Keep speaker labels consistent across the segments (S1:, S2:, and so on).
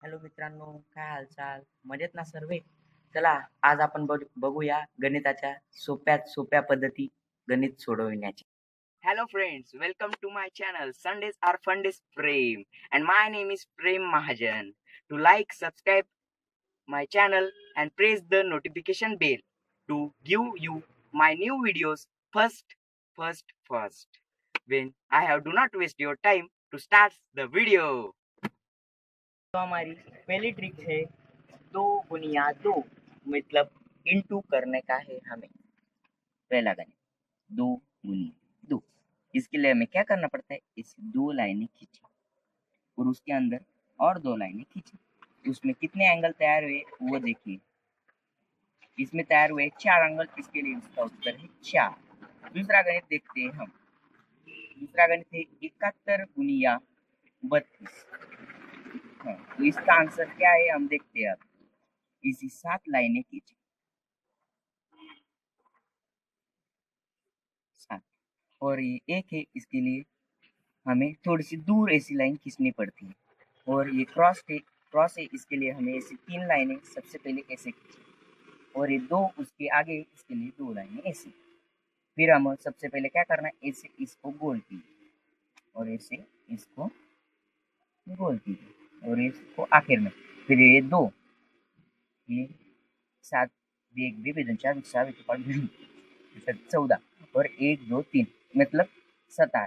S1: Hello मित्रांनो, काय हालचाल? मजेत ना सर्व? चला आज आपण बघूया गणिताच्या सोप्यात सोप्या पद्धती गणित सोडविण्याची. Hello friends, welcome to my channel. Sundays are fun days Prem and my name is Prem Mahajan. To like, subscribe my channel and press the notification bell to give you my new videos first. When I have do not waste your time to start the video. तो हमारी पहली trick है 2 गुनिया 2 मतलब into करने का है हमें। पहला गणित 2 गुनिया 2। इसके लिए हमें क्या करना पड़ता है, इस 2 लाइनें खींची और उसके अंदर और 2 लाइनें खींची। उसमें कितने एंगल तैयार हुए वो देखिए। इसमें तैयार हुए 4 एंगल, इसके लिए इसका उत्तर है 4। दूसरा गणित देखते हैं हम। दूसरा गणित है 71 गुनिया 32। तो इसका आंसर क्या है हम देखते हैं। अब इसी 7 लाइनें खींची 7 और ये 1 है, इसके लिए हमें थोड़ी सी दूर ऐसी लाइन खींचनी पड़ती है। और ये क्रॉस है, इसके लिए हमें ऐसी 3 लाइनें सबसे पहले ऐसे खींची और ये 2 उसके आगे, इसके लिए 2 लाइनें ऐसे। फिर हम सबसे पहले क्या करना है, ऐसे इसको गोल कीजिए और ऐसे इसको गोल कीजिए और इसको आखिर में। फिर ये 2 ये 7 1 2 3 4 5 14 और 1 2 3 मतलब 17।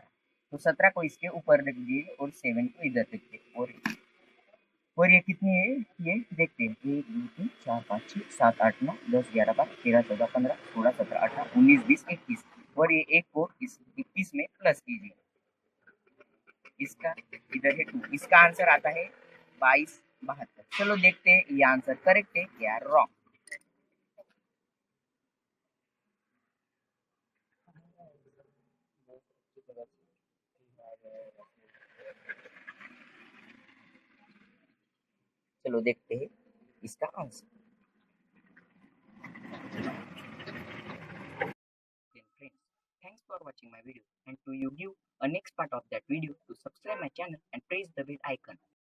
S1: तो 17 को इसके ऊपर रख दिए और 7 को इधर रख दिए। और ये कितनी है ये देखते हैं। 1 2 3 4 5 6 7 8 9 10 11 12 13 14 15 16 17 18 19 20 21 और ये 1 को इस 21 में प्लस कीजिए। इसका इधर है 2, इसका आंसर आता है 22 72। चलो देखते हैं ये आंसर करेक्ट है या रॉन्ग। चलो देखते हैं इसका answer. Friends, thanks for watching my video, and to you give a next part of that video to subscribe my channel and press the bell icon.